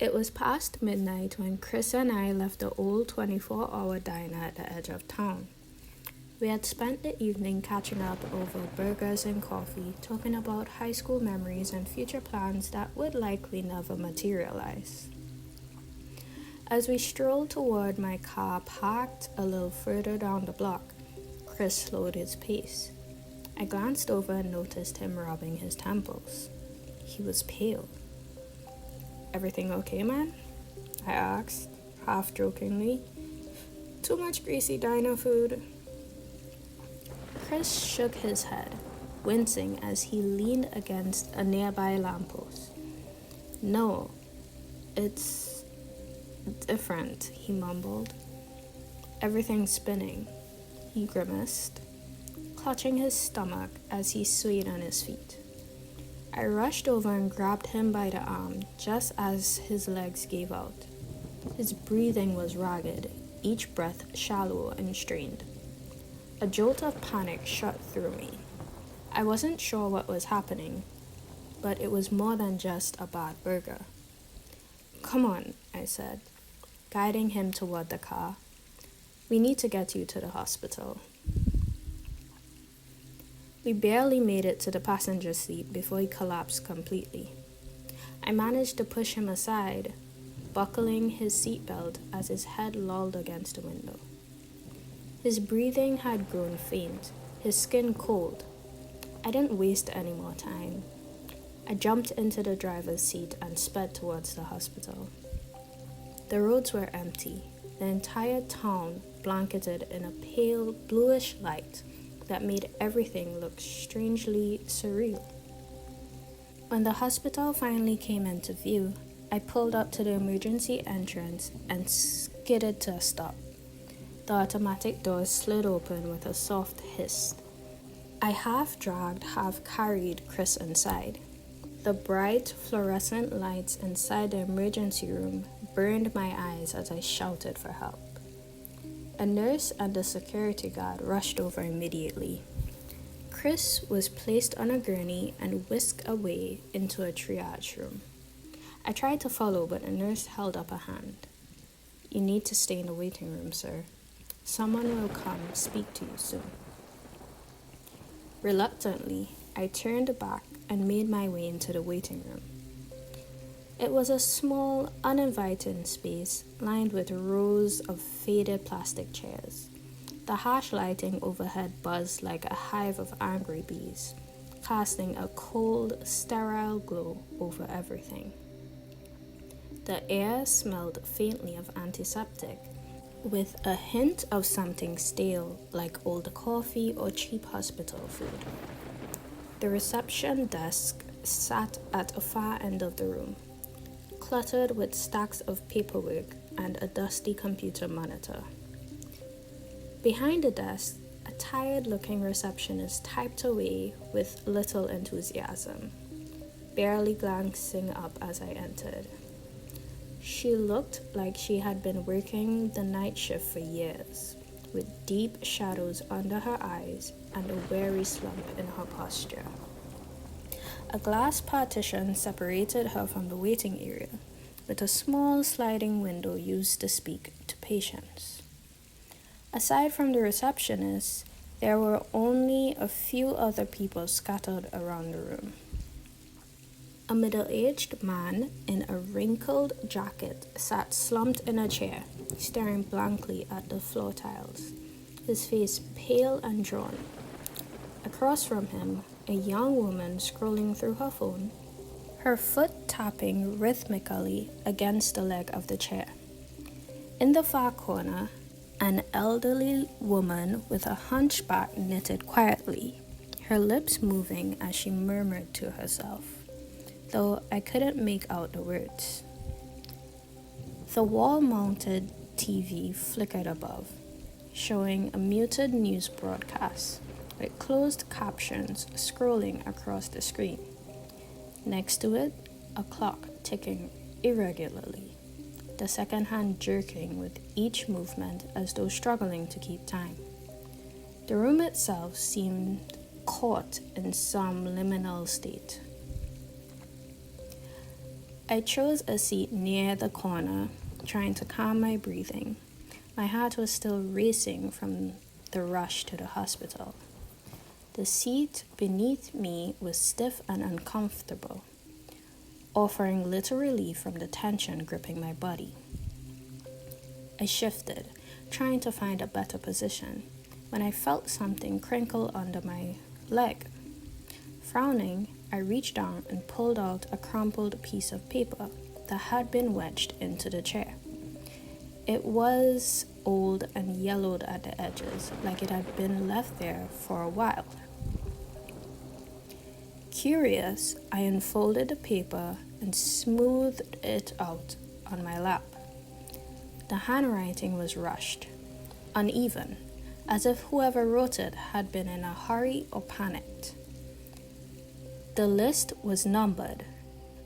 It was past midnight when Chris and I left the old 24-hour diner at the edge of town. We had spent the evening catching up over burgers and coffee, talking about high school memories and future plans that would likely never materialize. As we strolled toward my car parked a little further down the block, Chris slowed his pace. I glanced over and noticed him rubbing his temples. He was pale. "Everything okay, man?" I asked, half jokingly. "Too much greasy diner food." Chris shook his head, wincing as he leaned against a nearby lamppost. "No, it's different," he mumbled. "Everything's spinning," he grimaced, clutching his stomach as he swayed on his feet. I rushed over and grabbed him by the arm just as his legs gave out. His breathing was ragged, each breath shallow and strained. A jolt of panic shot through me. I wasn't sure what was happening, but it was more than just a bad burger. "Come on," I said, guiding him toward the car. "We need to get you to the hospital." We barely made it to the passenger seat before he collapsed completely. I managed to push him aside, buckling his seatbelt as his head lolled against the window. His breathing had grown faint, his skin cold. I didn't waste any more time. I jumped into the driver's seat and sped towards the hospital. The roads were empty, the entire town blanketed in a pale bluish light that made everything look strangely surreal. When the hospital finally came into view, I pulled up to the emergency entrance and skidded to a stop. The automatic doors slid open with a soft hiss. I half dragged, half carried Chris inside. The bright fluorescent lights inside the emergency room burned my eyes as I shouted for help. A nurse and a security guard rushed over immediately. Chris was placed on a gurney and whisked away into a triage room. I tried to follow, but a nurse held up a hand. "You need to stay in the waiting room, sir. Someone will come speak to you soon." Reluctantly, I turned back and made my way into the waiting room. It was a small, uninviting space lined with rows of faded plastic chairs. The harsh lighting overhead buzzed like a hive of angry bees, casting a cold, sterile glow over everything. The air smelled faintly of antiseptic, with a hint of something stale like old coffee or cheap hospital food. The reception desk sat at a far end of the room, cluttered with stacks of paperwork and a dusty computer monitor. Behind the desk, a tired-looking receptionist typed away with little enthusiasm, barely glancing up as I entered. She looked like she had been working the night shift for years, with deep shadows under her eyes and a weary slump in her posture. A glass partition separated her from the waiting area, with a small sliding window used to speak to patients. Aside from the receptionist, there were only a few other people scattered around the room. A middle-aged man in a wrinkled jacket sat slumped in a chair, staring blankly at the floor tiles, his face pale and drawn. Across from him, a young woman scrolling through her phone, her foot tapping rhythmically against the leg of the chair. In the far corner, an elderly woman with a hunchback knitted quietly, her lips moving as she murmured to herself, though I couldn't make out the words. The wall-mounted TV flickered above, showing a muted news broadcast, with closed captions scrolling across the screen. Next to it, a clock ticking irregularly, the second hand jerking with each movement as though struggling to keep time. The room itself seemed caught in some liminal state. I chose a seat near the corner, trying to calm my breathing. My heart was still racing from the rush to the hospital. The seat beneath me was stiff and uncomfortable, offering little relief from the tension gripping my body. I shifted, trying to find a better position, when I felt something crinkle under my leg. Frowning, I reached down and pulled out a crumpled piece of paper that had been wedged into the chair. It was old and yellowed at the edges, like it had been left there for a while. Curious, I unfolded the paper and smoothed it out on my lap. The handwriting was rushed, uneven, as if whoever wrote it had been in a hurry or panicked. The list was numbered,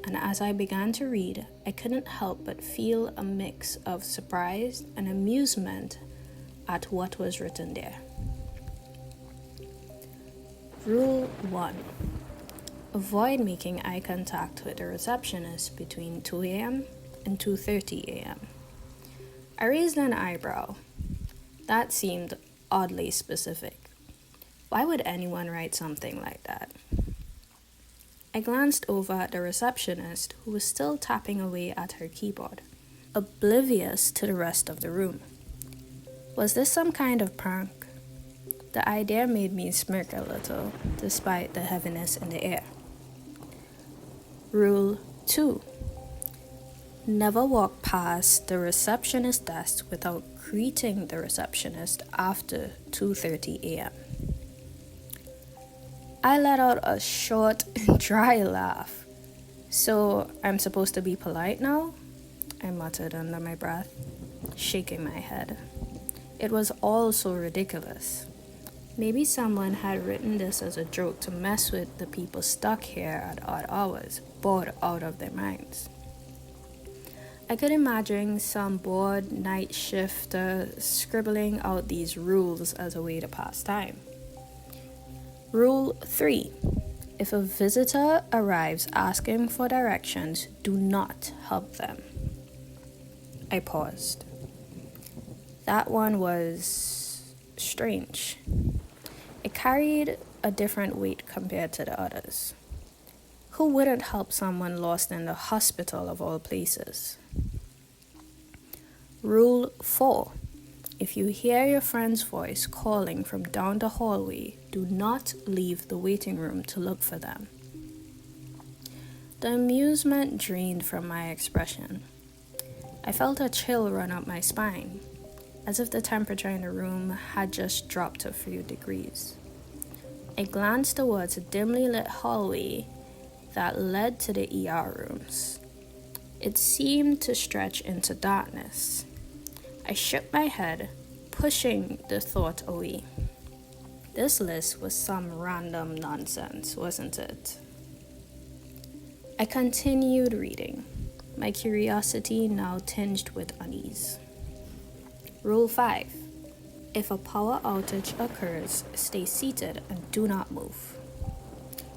and as I began to read, I couldn't help but feel a mix of surprise and amusement at what was written there. Rule 1. Avoid making eye contact with the receptionist between 2 a.m. and 2:30 a.m. I raised an eyebrow. That seemed oddly specific. Why would anyone write something like that? I glanced over at the receptionist, who was still tapping away at her keyboard, oblivious to the rest of the room. Was this some kind of prank? The idea made me smirk a little, despite the heaviness in the air. Rule 2. Never walk past the receptionist desk without greeting the receptionist after 2:30 a.m. I let out a short, dry laugh. So, I'm supposed to be polite now? I muttered under my breath, shaking my head. It was all so ridiculous. Maybe someone had written this as a joke to mess with the people stuck here at odd hours, bored out of their minds. I could imagine some bored night shifter scribbling out these rules as a way to pass time. Rule 3. If a visitor arrives asking for directions, do not help them. I paused. That one was strange. It carried a different weight compared to the others. Who wouldn't help someone lost in the hospital of all places? Rule 4. If you hear your friend's voice calling from down the hallway, do not leave the waiting room to look for them. The amusement drained from my expression. I felt a chill run up my spine, as if the temperature in the room had just dropped a few degrees. I glanced towards a dimly lit hallway that led to the ER rooms. It seemed to stretch into darkness. I shook my head, pushing the thought away. This list was some random nonsense, wasn't it? I continued reading, my curiosity now tinged with unease. Rule 5. If a power outage occurs, stay seated and do not move.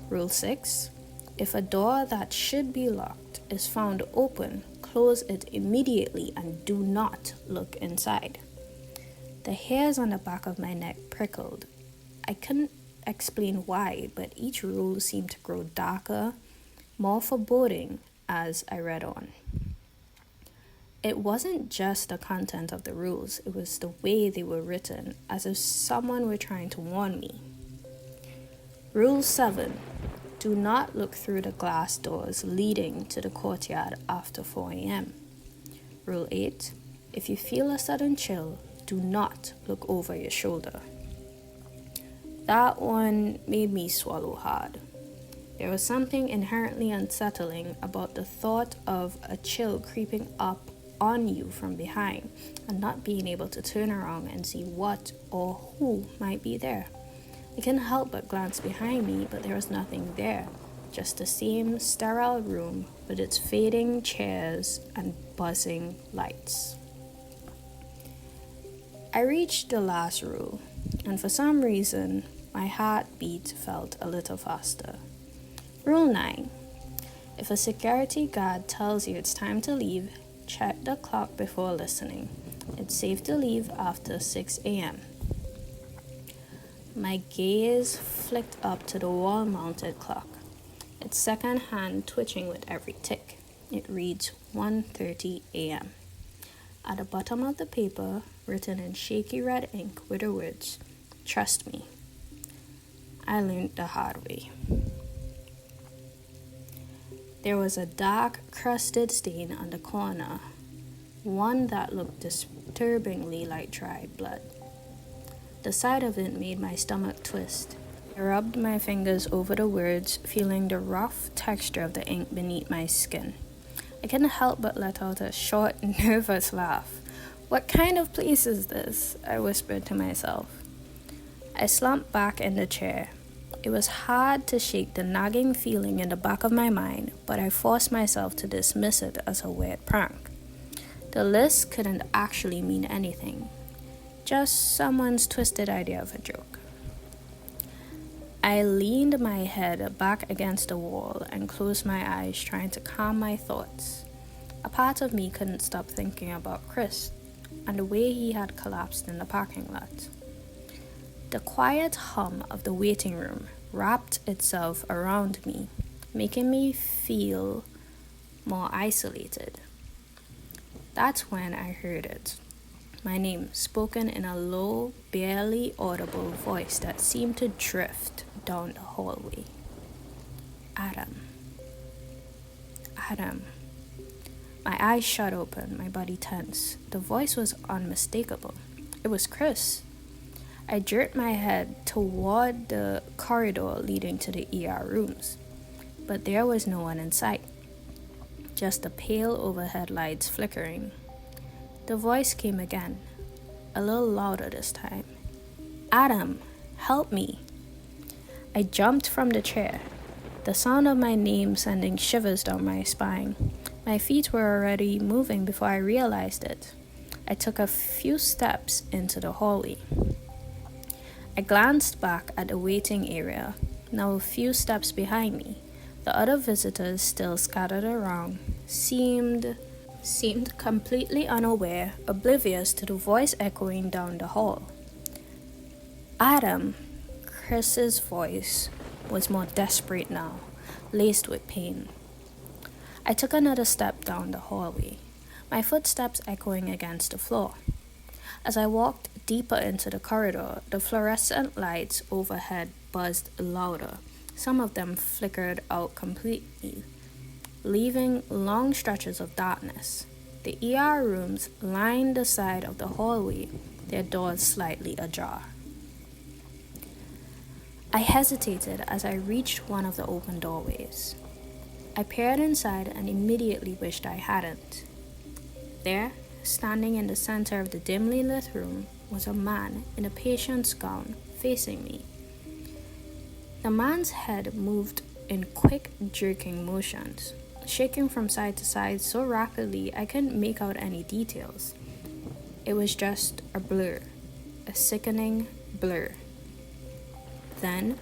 Rule 6. If a door that should be locked is found open, close it immediately and do not look inside. The hairs on the back of my neck prickled. I couldn't explain why, but each rule seemed to grow darker, more foreboding as I read on. It wasn't just the content of the rules, it was the way they were written, as if someone were trying to warn me. Rule 7. Do not look through the glass doors leading to the courtyard after 4 a.m. Rule 8. If you feel a sudden chill, do not look over your shoulder. That one made me swallow hard. There was something inherently unsettling about the thought of a chill creeping up on you from behind and not being able to turn around and see what or who might be there. I couldn't help but glance behind me, but there was nothing there, just the same sterile room with its fading chairs and buzzing lights. I reached the last rule, and for some reason, my heartbeat felt a little faster. Rule 9. If a security guard tells you it's time to leave, check the clock before listening. It's safe to leave after 6 a.m. My gaze flicked up to the wall-mounted clock, its second hand twitching with every tick. It reads 1:30 a.m. At the bottom of the paper, written in shaky red ink were the words, "Trust me." I learned the hard way. There was a dark, crusted stain on the corner, one that looked disturbingly like dried blood. The sight of it made my stomach twist. I rubbed my fingers over the words, feeling the rough texture of the ink beneath my skin. I couldn't help but let out a short, nervous laugh. "What kind of place is this?" I whispered to myself. I slumped back in the chair. It was hard to shake the nagging feeling in the back of my mind, but I forced myself to dismiss it as a weird prank. The list couldn't actually mean anything, just someone's twisted idea of a joke. I leaned my head back against the wall and closed my eyes, trying to calm my thoughts. A part of me couldn't stop thinking about Chris and the way he had collapsed in the parking lot. The quiet hum of the waiting room wrapped itself around me, making me feel more isolated. That's when I heard it. My name, spoken in a low, barely audible voice that seemed to drift down the hallway. Adam. Adam. My eyes shut open, my body tense. The voice was unmistakable. It was Chris. I jerked my head toward the corridor leading to the ER rooms, but there was no one in sight, just the pale overhead lights flickering. The voice came again, a little louder this time. "Adam, help me." I jumped from the chair, the sound of my name sending shivers down my spine. My feet were already moving before I realized it. I took a few steps into the hallway. I glanced back at the waiting area, now a few steps behind me. The other visitors, still scattered around, seemed completely unaware, oblivious to the voice echoing down the hall. "Adam," Chris's voice was more desperate now, laced with pain. I took another step down the hallway, my footsteps echoing against the floor. As I walked deeper into the corridor, the fluorescent lights overhead buzzed louder. Some of them flickered out completely, leaving long stretches of darkness. The ER rooms lined the side of the hallway, their doors slightly ajar. I hesitated as I reached one of the open doorways. I peered inside and immediately wished I hadn't. There, standing in the center of the dimly lit room, was a man in a patient's gown facing me. The man's head moved in quick, jerking motions, shaking from side to side so rapidly I couldn't make out any details. It was just a blur, a sickening blur. Then,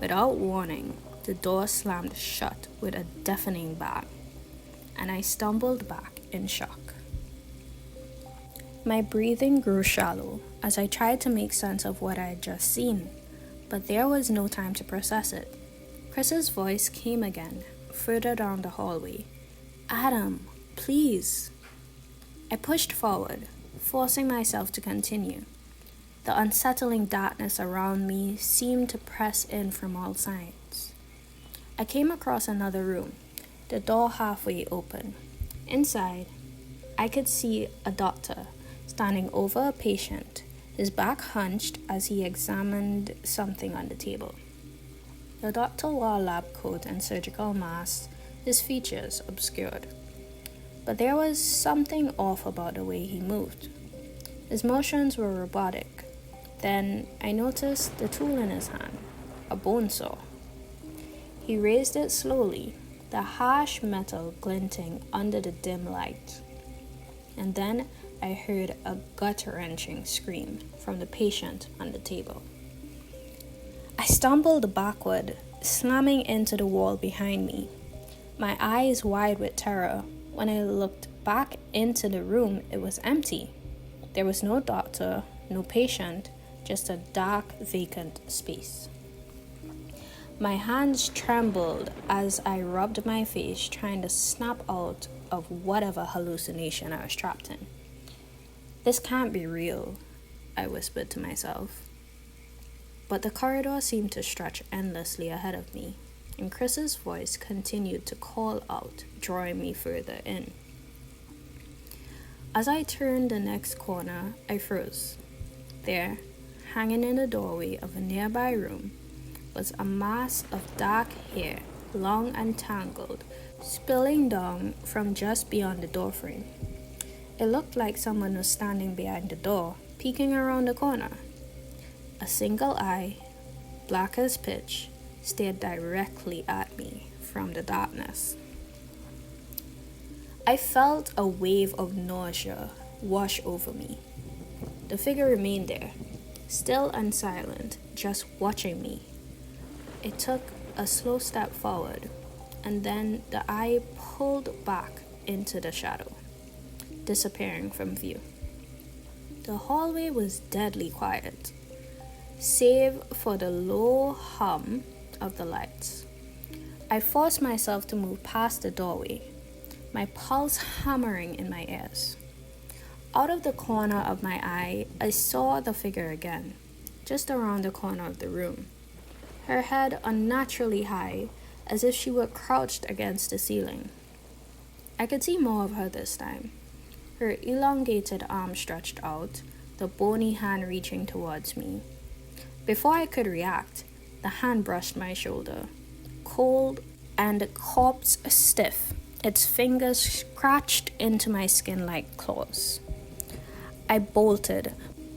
without warning, the door slammed shut with a deafening bang, and I stumbled back in shock. My breathing grew shallow as I tried to make sense of what I had just seen, but there was no time to process it. Chris's voice came again, further down the hallway. "Adam, please." I pushed forward, forcing myself to continue. The unsettling darkness around me seemed to press in from all sides. I came across another room, the door halfway open. Inside, I could see a doctor standing over a patient, his back hunched as he examined something on the table. The doctor wore a lab coat and surgical mask, his features obscured. But there was something off about the way he moved. His motions were robotic. Then I noticed the tool in his hand, a bone saw. He raised it slowly, the harsh metal glinting under the dim light. And then I heard a gut-wrenching scream from the patient on the table. I stumbled backward, slamming into the wall behind me. my eyes wide with terror. When I looked back into the room, it was empty. There was no doctor, no patient, just a dark, vacant space. My hands trembled as I rubbed my face, trying to snap out of whatever hallucination I was trapped in. This can't be real, I whispered to myself. But the corridor seemed to stretch endlessly ahead of me, and Chris's voice continued to call out, drawing me further in. As I turned the next corner, I froze. There, hanging in the doorway of a nearby room, was a mass of dark hair, long and tangled, spilling down from just beyond the doorframe. It looked like someone was standing behind the door, peeking around the corner. A single eye, black as pitch, stared directly at me from the darkness. I felt a wave of nausea wash over me. The figure remained there, still and silent, just watching me. It took a slow step forward, and then the eye pulled back into the shadow, disappearing from view. The hallway was deadly quiet, save for the low hum of the lights. I forced myself to move past the doorway, my pulse hammering in my ears. Out of the corner of my eye, I saw the figure again, just around the corner of the room. Her head unnaturally high, as if she were crouched against the ceiling. I could see more of her this time. Her elongated arm stretched out, the bony hand reaching towards me. Before I could react, the hand brushed my shoulder, cold and corpse stiff. Its fingers scratched into my skin like claws. I bolted,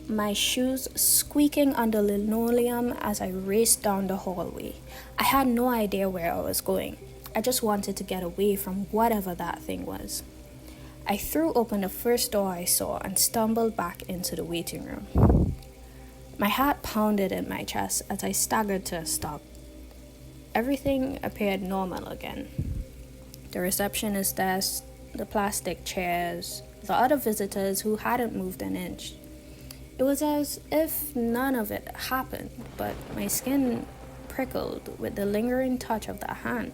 my shoes squeaking on the linoleum as I raced down the hallway. I had no idea where I was going. I just wanted to get away from whatever that thing was. I threw open the first door I saw and stumbled back into the waiting room. My heart pounded in my chest as I staggered to a stop. Everything appeared normal again. The receptionist desk, the plastic chairs, the other visitors who hadn't moved an inch. It was as if none of it happened, but my skin prickled with the lingering touch of the hand.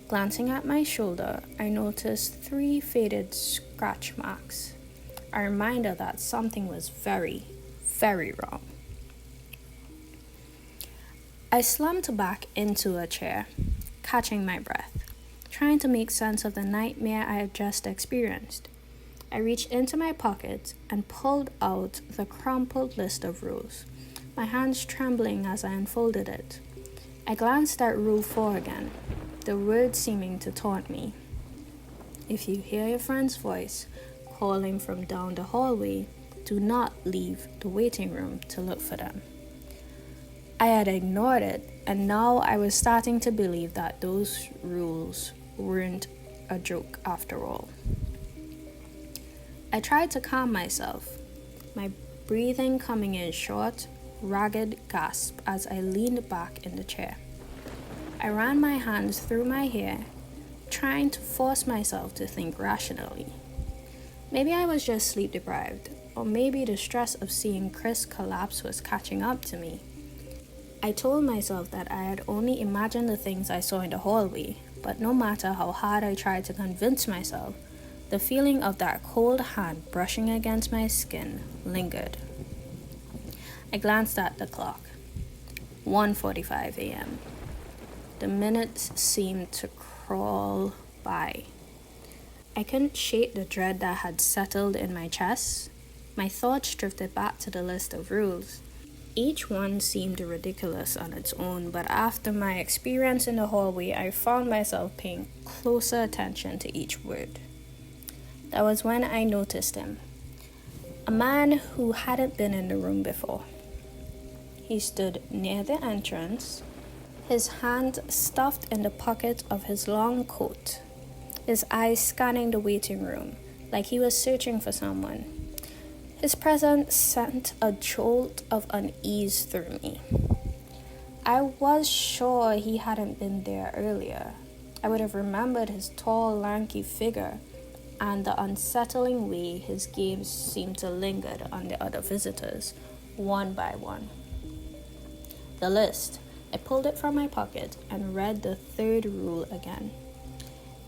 Glancing at my shoulder, I noticed 3 faded scratch marks, a reminder that something was very, very wrong. I slumped back into a chair, catching my breath, trying to make sense of the nightmare I had just experienced. I reached into my pocket and pulled out the crumpled list of rules, my hands trembling as I unfolded it. I glanced at Rule 4 again, the words seeming to taunt me. If you hear your friend's voice calling from down the hallway, do not leave the waiting room to look for them. I had ignored it, and now I was starting to believe that those rules weren't a joke after all. I tried to calm myself, my breathing coming in short, ragged gasps as I leaned back in the chair. I ran my hands through my hair, trying to force myself to think rationally. Maybe I was just sleep deprived, or maybe the stress of seeing Chris collapse was catching up to me. I told myself that I had only imagined the things I saw in the hallway, but no matter how hard I tried to convince myself, the feeling of that cold hand brushing against my skin lingered. I glanced at the clock. 1:45 a.m. The minutes seemed to crawl by. I couldn't shake the dread that had settled in my chest. My thoughts drifted back to the list of rules. Each one seemed ridiculous on its own, but after my experience in the hallway, I found myself paying closer attention to each word. That was when I noticed him. A man who hadn't been in the room before. He stood near the entrance, his hand stuffed in the pocket of his long coat, his eyes scanning the waiting room like he was searching for someone. His presence sent a jolt of unease through me. I was sure he hadn't been there earlier. I would have remembered his tall, lanky figure and the unsettling way his gaze seemed to linger on the other visitors, one by one. The list. I pulled it from my pocket and read the third rule again.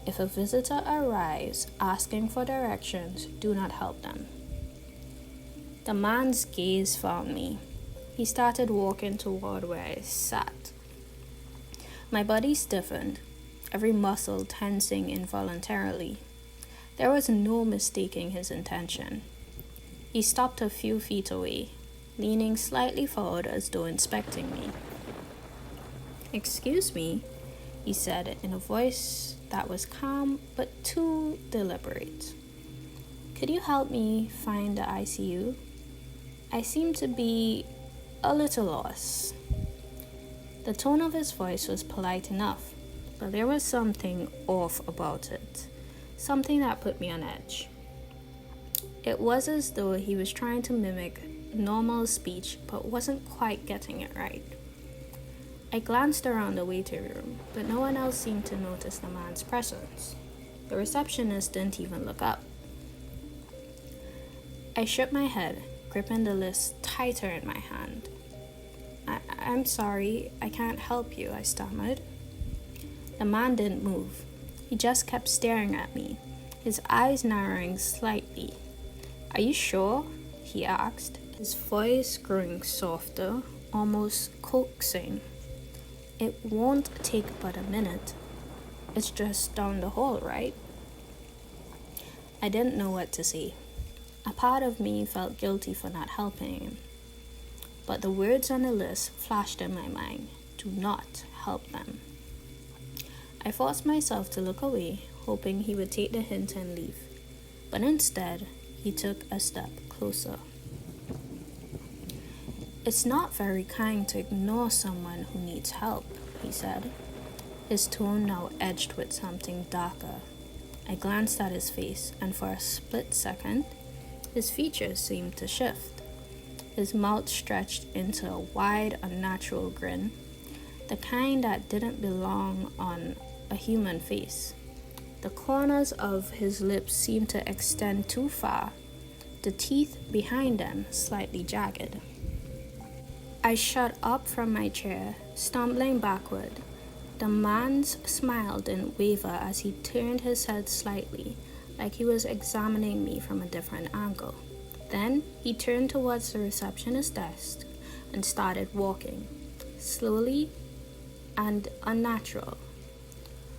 If a visitor arrives asking for directions, do not help them. The man's gaze found me. He started walking toward where I sat. My body stiffened, every muscle tensing involuntarily. There was no mistaking his intention. He stopped a few feet away, leaning slightly forward as though inspecting me. "Excuse me," he said in a voice that was calm but too deliberate. "Could you help me find the ICU? I seem to be a little lost." The tone of his voice was polite enough, but there was something off about it, something that put me on edge. It was as though he was trying to mimic normal speech but wasn't quite getting it right. I glanced around the waiting room, but no one else seemed to notice the man's presence. The receptionist didn't even look up. I shook my head, gripping the list tighter in my hand. I'm sorry, I can't help you," I stammered. The man didn't move. He just kept staring at me, his eyes narrowing slightly. "Are you sure?" he asked, his voice growing softer, almost coaxing. "It won't take but a minute. It's just down the hall, right?" I didn't know what to say. A part of me felt guilty for not helping him. But the words on the list flashed in my mind. Do not help them. I forced myself to look away, hoping he would take the hint and leave. But instead, he took a step closer. "It's not very kind to ignore someone who needs help," he said, his tone now edged with something darker. I glanced at his face, and for a split second, his features seemed to shift. His mouth stretched into a wide, unnatural grin, the kind that didn't belong on a human face. The corners of his lips seemed to extend too far, the teeth behind them slightly jagged. I shot up from my chair, stumbling backward. The man's smile didn't waver as he turned his head slightly, like he was examining me from a different angle. Then he turned towards the receptionist's desk and started walking, slowly and unnatural.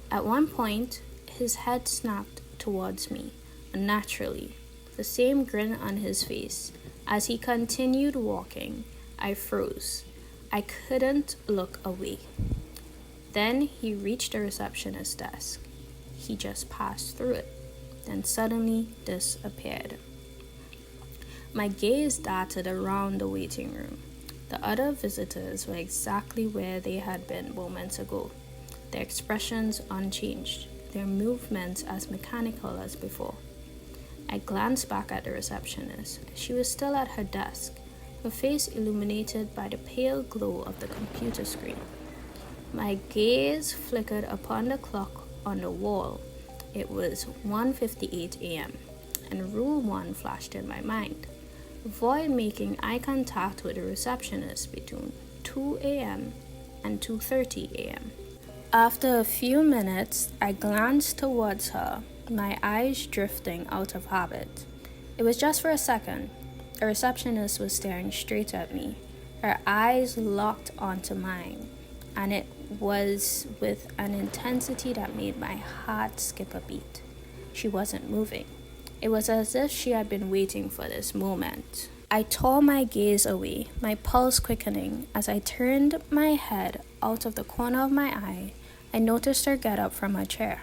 At one point, his head snapped towards me, unnaturally, the same grin on his face. As he continued walking, I froze. I couldn't look away. Then he reached the receptionist's desk. He just passed through it, then suddenly disappeared. My gaze darted around the waiting room. The other visitors were exactly where they had been moments ago, their expressions unchanged, their movements as mechanical as before. I glanced back at the receptionist. She was still at her desk, her face illuminated by the pale glow of the computer screen. My gaze flickered upon the clock on the wall. It was 1:58 a.m., and Rule 1 flashed in my mind. Avoid making eye contact with the receptionist between 2 a.m. and 2:30 a.m. After a few minutes, I glanced towards her, my eyes drifting out of habit. It was just for a second. The receptionist was staring straight at me, her eyes locked onto mine, and it was with an intensity that made my heart skip a beat. She wasn't moving. It was as if she had been waiting for this moment. I tore my gaze away, my pulse quickening. As I turned my head out of the corner of my eye, I noticed her get up from her chair,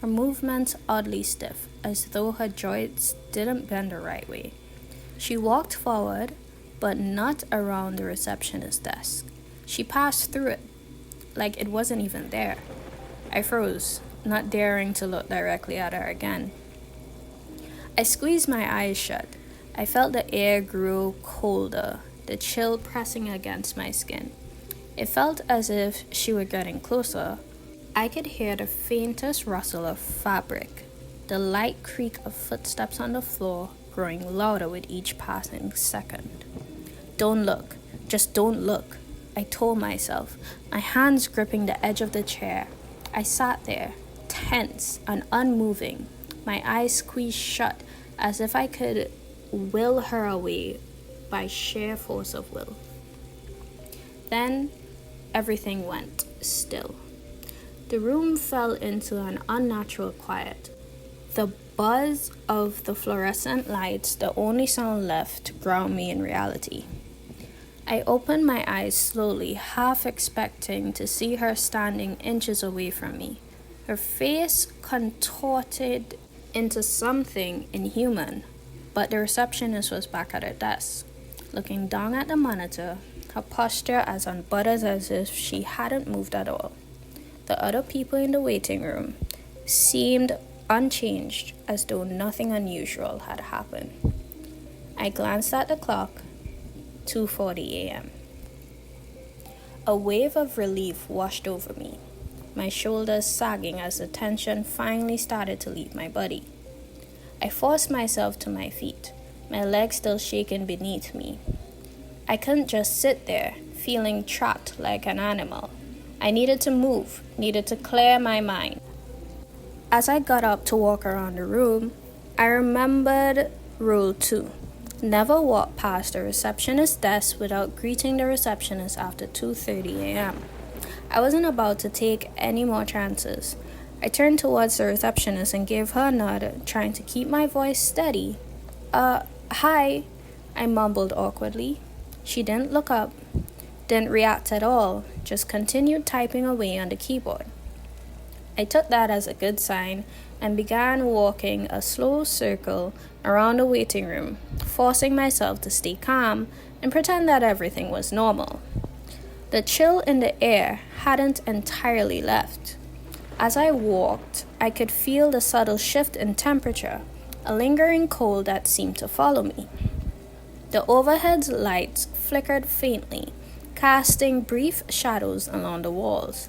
her movements oddly stiff, as though her joints didn't bend the right way. She walked forward, but not around the receptionist's desk. She passed through it, like it wasn't even there. I froze, not daring to look directly at her again. I squeezed my eyes shut. I felt the air grow colder, the chill pressing against my skin. It felt as if she were getting closer, I could hear the faintest rustle of fabric, the light creak of footsteps on the floor growing louder with each passing second. Don't look, just don't look, I told myself, my hands gripping the edge of the chair. I sat there, tense and unmoving, my eyes squeezed shut as if I could will her away by sheer force of will. Then everything went still. The room fell into an unnatural quiet. The buzz of the fluorescent lights, the only sound left to ground me in reality. I opened my eyes slowly, half expecting to see her standing inches away from me, her face contorted into something inhuman. But the receptionist was back at her desk, looking down at the monitor, her posture as unbothered as if she hadn't moved at all. The other people in the waiting room seemed unchanged, as though nothing unusual had happened. I glanced at the clock, 2:40 a.m. A wave of relief washed over me, my shoulders sagging as the tension finally started to leave my body. I forced myself to my feet, my legs still shaking beneath me. I couldn't just sit there, feeling trapped like an animal. I needed to move, needed to clear my mind. As I got up to walk around the room, I remembered Rule 2. Never walk past the receptionist's desk without greeting the receptionist after 2:30 a.m. I wasn't about to take any more chances. I turned towards the receptionist and gave her a nod, trying to keep my voice steady. Hi, I mumbled awkwardly. She didn't look up, didn't react at all, just continued typing away on the keyboard. I took that as a good sign and began walking a slow circle around the waiting room, forcing myself to stay calm and pretend that everything was normal. The chill in the air hadn't entirely left. As I walked, I could feel the subtle shift in temperature, a lingering cold that seemed to follow me. The overhead lights flickered faintly, casting brief shadows along the walls,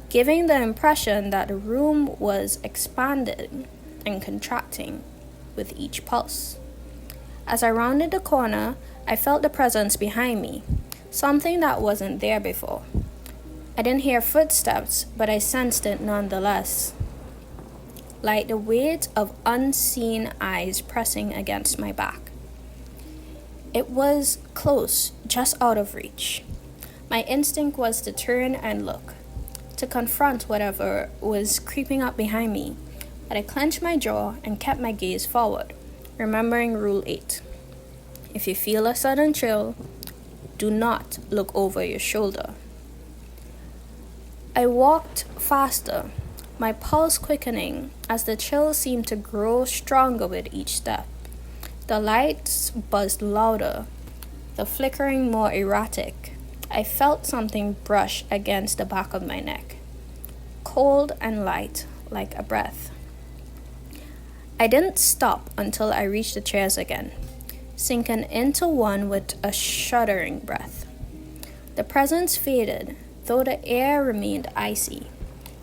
giving the impression that the room was expanding and contracting with each pulse. As I rounded the corner, I felt the presence behind me, something that wasn't there before. I didn't hear footsteps, but I sensed it nonetheless, like the weight of unseen eyes pressing against my back. It was close, just out of reach. My instinct was to turn and look, to confront whatever was creeping up behind me, but I clenched my jaw and kept my gaze forward, remembering Rule 8. If you feel a sudden chill, do not look over your shoulder. I walked faster, my pulse quickening as the chill seemed to grow stronger with each step. The lights buzzed louder, the flickering more erratic. I felt something brush against the back of my neck, cold and light like a breath. I didn't stop until I reached the chairs again, sinking into one with a shuddering breath. The presence faded, though the air remained icy.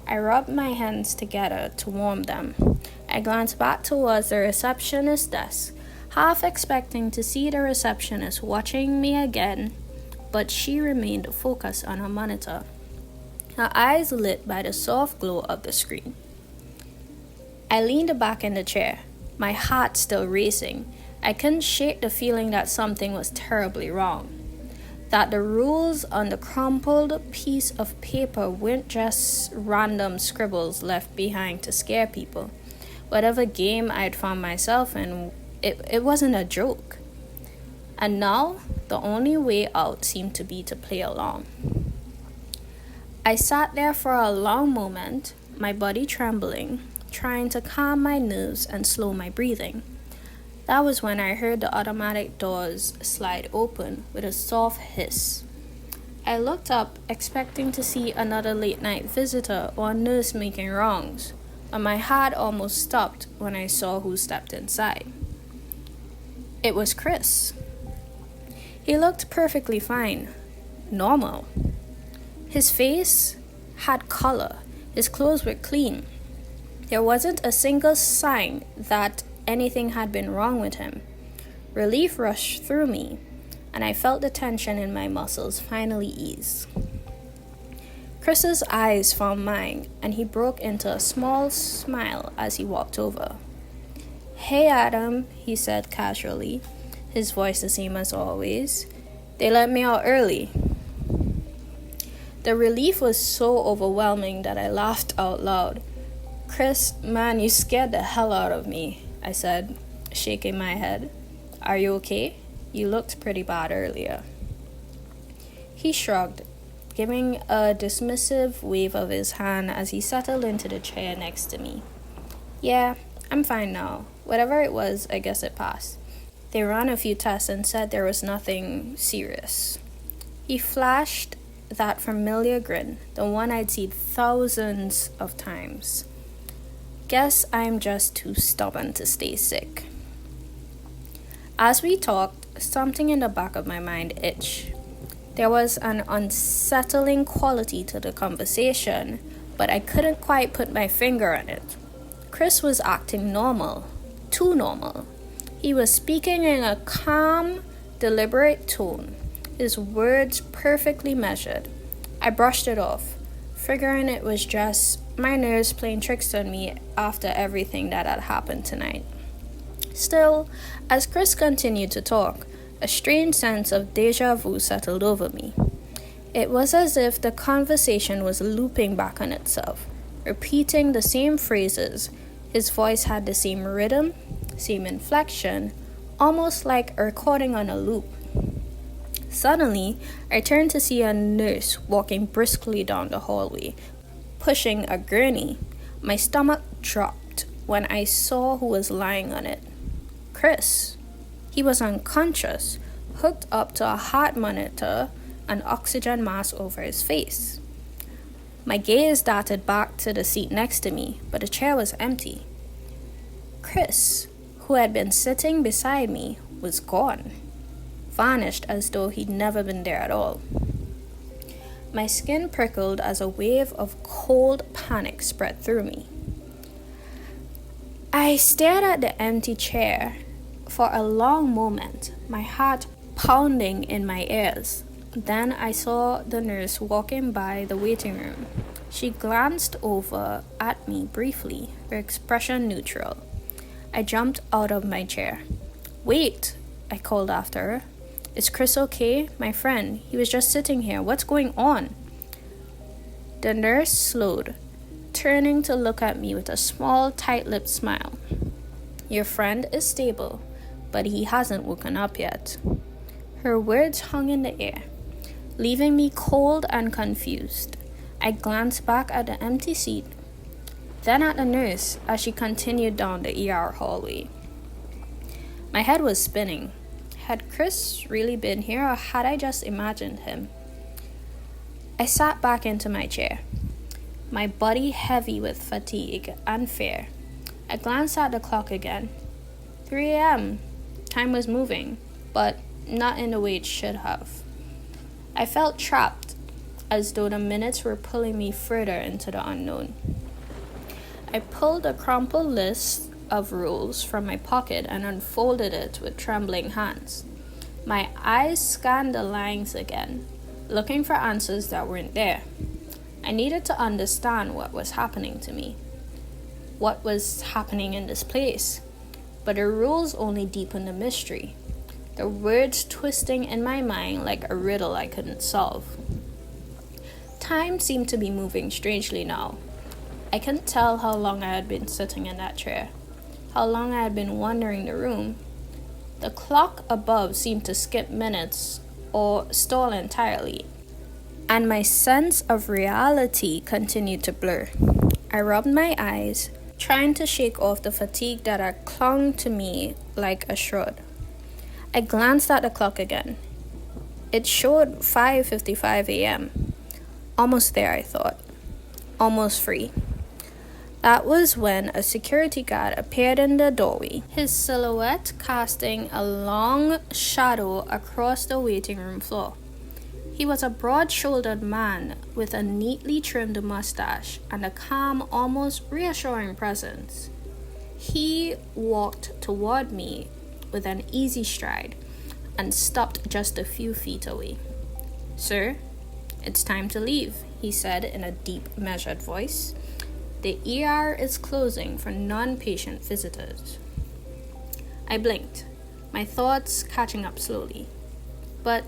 I rubbed my hands together to warm them. I glanced back towards the receptionist's desk, half expecting to see the receptionist watching me again, but she remained focused on her monitor, her eyes lit by the soft glow of the screen. I leaned back in the chair, my heart still racing. I couldn't shake the feeling that something was terribly wrong, that the rules on the crumpled piece of paper weren't just random scribbles left behind to scare people. Whatever game I'd found myself in, it wasn't a joke. And now, the only way out seemed to be to play along. I sat there for a long moment, my body trembling, trying to calm my nerves and slow my breathing. That was when I heard the automatic doors slide open with a soft hiss. I looked up, expecting to see another late-night visitor or a nurse making rounds, but my heart almost stopped when I saw who stepped inside. It was Chris. He looked perfectly fine, normal. His face had color, His clothes were clean. There wasn't a single sign that anything had been wrong with him. Relief rushed through me, and I felt the tension in my muscles finally ease. Chris's eyes found mine, and he broke into a small smile as he walked over. "Hey, Adam," he said casually, his voice the same as always. "They let me out early." The relief was so overwhelming that I laughed out loud. "Chris, man, you scared the hell out of me," I said, shaking my head. "Are you okay? You looked pretty bad earlier." He shrugged, giving a dismissive wave of his hand as he settled into the chair next to me. "Yeah, I'm fine now. Whatever it was, I guess it passed. They ran a few tests and said there was nothing serious." He flashed that familiar grin, the one I'd seen thousands of times. "Guess I'm just too stubborn to stay sick." As we talked, something in the back of my mind itched. There was an unsettling quality to the conversation, but I couldn't quite put my finger on it. Chris was acting normal, too normal. He was speaking in a calm, deliberate tone, his words perfectly measured. I brushed it off, figuring it was just my nerves playing tricks on me after everything that had happened tonight. Still, as Chris continued to talk, a strange sense of deja vu settled over me. It was as if the conversation was looping back on itself, repeating the same phrases. His voice had the same rhythm, same inflection, almost like a recording on a loop. Suddenly, I turned to see a nurse walking briskly down the hallway, pushing a gurney. My stomach dropped when I saw who was lying on it. Chris. He was unconscious, hooked up to a heart monitor, an oxygen mask over his face. My gaze darted back to the seat next to me, but the chair was empty. Chris, who had been sitting beside me, was gone, vanished as though he'd never been there at all. My skin prickled as a wave of cold panic spread through me. I stared at the empty chair for a long moment, my heart pounding in my ears. Then I saw the nurse walking by the waiting room. She glanced over at me briefly, her expression neutral. I jumped out of my chair. "Wait," I called after her. "Is Chris okay? My friend. He was just sitting here. What's going on?" The nurse slowed, turning to look at me with a small, tight-lipped smile. "Your friend is stable, but he hasn't woken up yet." Her words hung in the air, leaving me cold and confused. I glanced back at the empty seat, then at the nurse as she continued down the ER hallway. My head was spinning. Had Chris really been here, or had I just imagined him? I sat back into my chair, my body heavy with fatigue and fear. I glanced at the clock again. 3 a.m. Time was moving, but not in the way it should have. I felt trapped, as though the minutes were pulling me further into the unknown. I pulled a crumpled list of rules from my pocket and unfolded it with trembling hands. My eyes scanned the lines again, looking for answers that weren't there. I needed to understand what was happening to me, what was happening in this place. But the rules only deepened the mystery, the words twisting in my mind like a riddle I couldn't solve. Time seemed to be moving strangely now. I couldn't tell how long I had been sitting in that chair, how long I had been wandering the room. The clock above seemed to skip minutes or stall entirely, and my sense of reality continued to blur. I rubbed my eyes, trying to shake off the fatigue that had clung to me like a shroud. I glanced at the clock again. It showed 5:55 a.m. Almost there, I thought. Almost free. That was when a security guard appeared in the doorway, his silhouette casting a long shadow across the waiting room floor. He was a broad-shouldered man with a neatly trimmed mustache and a calm, almost reassuring presence. He walked toward me with an easy stride and stopped just a few feet away. "Sir, it's time to leave," he said in a deep, measured voice. "The ER is closing for non-patient visitors." I blinked, my thoughts catching up slowly. "But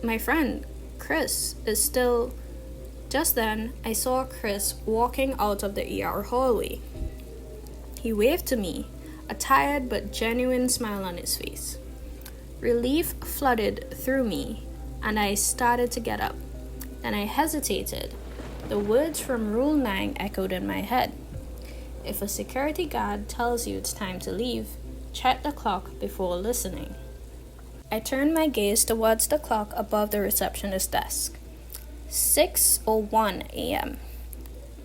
my friend, Chris, is still..." Just then, I saw Chris walking out of the ER hallway. He waved to me, a tired but genuine smile on his face. Relief flooded through me, and I started to get up. Then I hesitated. The words from Rule 9 echoed in my head. If a security guard tells you it's time to leave, check the clock before listening. I turned my gaze towards the clock above the receptionist's desk. 6:01 a.m.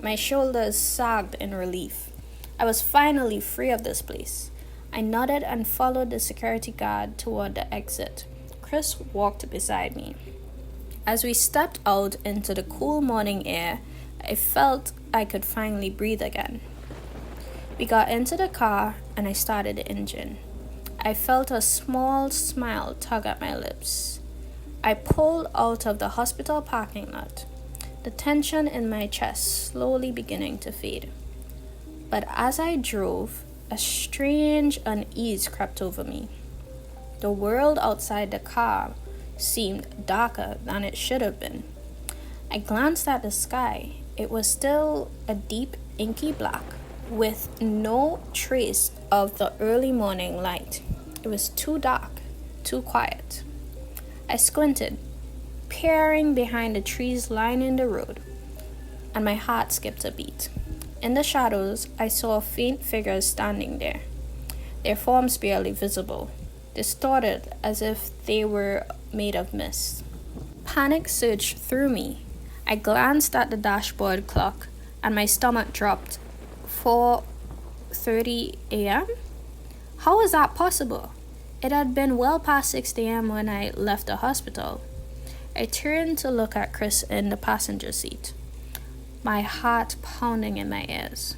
My shoulders sagged in relief. I was finally free of this place. I nodded and followed the security guard toward the exit. Chris walked beside me. As we stepped out into the cool morning air, I felt I could finally breathe again. We got into the car and I started the engine. I felt a small smile tug at my lips. I pulled out of the hospital parking lot, the tension in my chest slowly beginning to fade. But as I drove, a strange unease crept over me. The world outside the car seemed darker than it should have been. I glanced at the sky. It was still a deep, inky black, with no trace of the early morning light. It was too dark, too quiet. I squinted, peering behind the trees lining the road, and my heart skipped a beat. In the shadows, I saw faint figures standing there, their forms barely visible, distorted as if they were made of mist. Panic surged through me. I glanced at the dashboard clock, and my stomach dropped. 4:30 a.m.? How was that possible? It had been well past 6 a.m. when I left the hospital. I turned to look at Chris in the passenger seat, my heart pounding in my ears.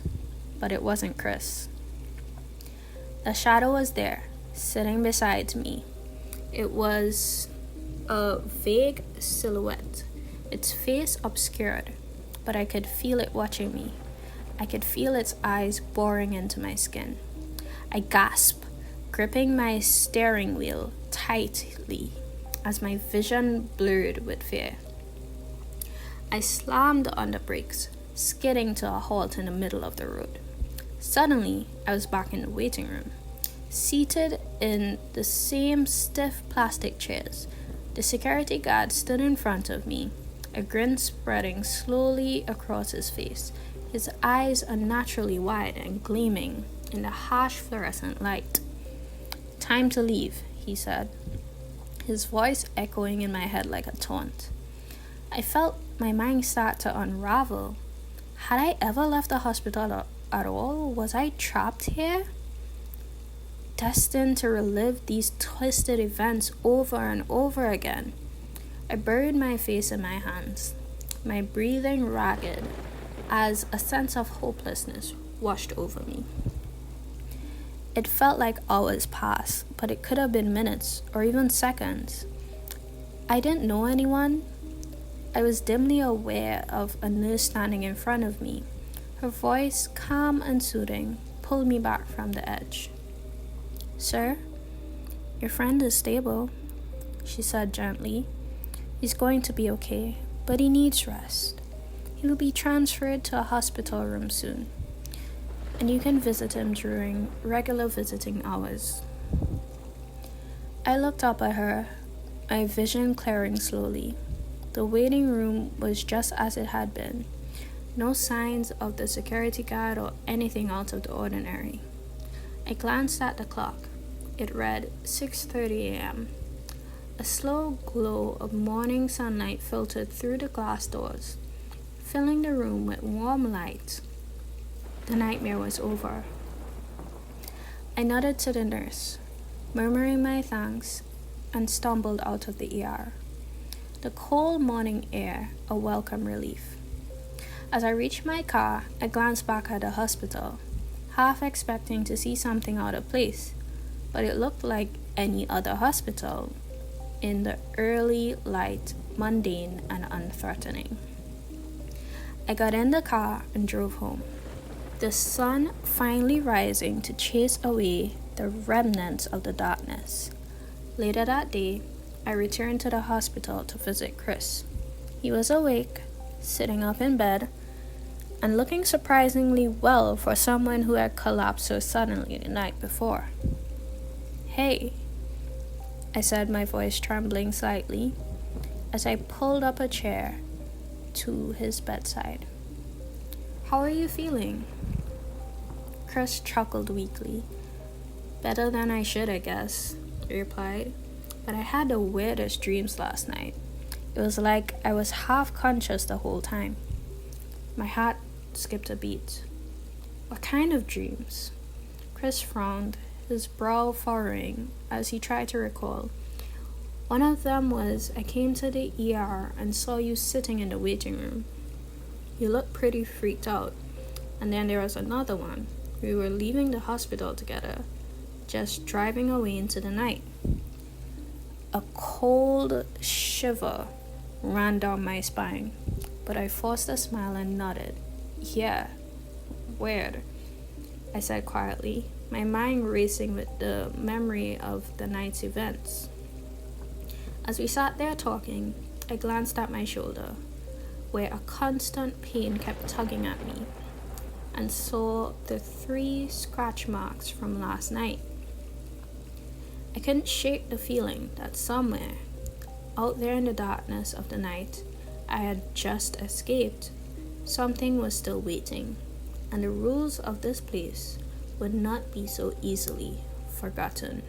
But it wasn't Chris. The shadow was there, sitting beside me. It was a vague silhouette, its face obscured, but I could feel it watching me. I could feel its eyes boring into my skin. I gasped, gripping my steering wheel tightly as my vision blurred with fear. I slammed on the brakes, skidding to a halt in the middle of the road. Suddenly, I was back in the waiting room, seated in the same stiff plastic chairs. The security guard stood in front of me, a grin spreading slowly across his face, his eyes unnaturally wide and gleaming in the harsh fluorescent light. "Time to leave," he said, his voice echoing in my head like a taunt. I felt my mind start to unravel. Had I ever left the hospital at all? Was I trapped here, destined to relive these twisted events over and over again? I buried my face in my hands, my breathing ragged as a sense of hopelessness washed over me. It felt like hours passed, but it could have been minutes or even seconds. I didn't know anyone. I was dimly aware of a nurse standing in front of me. Her voice, calm and soothing, pulled me back from the edge. "Sir, your friend is stable," she said gently. "He's going to be okay, but he needs rest. He'll be transferred to a hospital room soon, and you can visit him during regular visiting hours." I looked up at her, my vision clearing slowly. The waiting room was just as it had been. No signs of the security guard or anything out of the ordinary. I glanced at the clock. It read 6:30 a.m. A slow glow of morning sunlight filtered through the glass doors, filling the room with warm light. The nightmare was over. I nodded to the nurse, murmuring my thanks, and stumbled out of the ER. the cold morning air a welcome relief. As I reached my car, I glanced back at the hospital, half expecting to see something out of place, but it looked like any other hospital, in the early light, mundane and unthreatening. I got in the car and drove home, the sun finally rising to chase away the remnants of the darkness. Later that day, I returned to the hospital to visit Chris. He was awake, sitting up in bed, and looking surprisingly well for someone who had collapsed so suddenly the night before. "Hey," I said, my voice trembling slightly, as I pulled up a chair to his bedside. "How are you feeling?" Chris chuckled weakly. "Better than I should, I guess," he replied. "But I had the weirdest dreams last night. It was like I was half conscious the whole time." My heart skipped a beat. "What kind of dreams?" Chris frowned, his brow furrowing as he tried to recall. "One of them was I came to the ER and saw you sitting in the waiting room. You looked pretty freaked out. And then there was another one. We were leaving the hospital together, just driving away into the night." A cold shiver ran down my spine, but I forced a smile and nodded. "Yeah, weird," I said quietly, my mind racing with the memory of the night's events. As we sat there talking, I glanced at my shoulder, where a constant pain kept tugging at me, and saw the 3 scratch marks from last night. I couldn't shake the feeling that somewhere, out there in the darkness of the night I had just escaped, something was still waiting, and the rules of this place would not be so easily forgotten.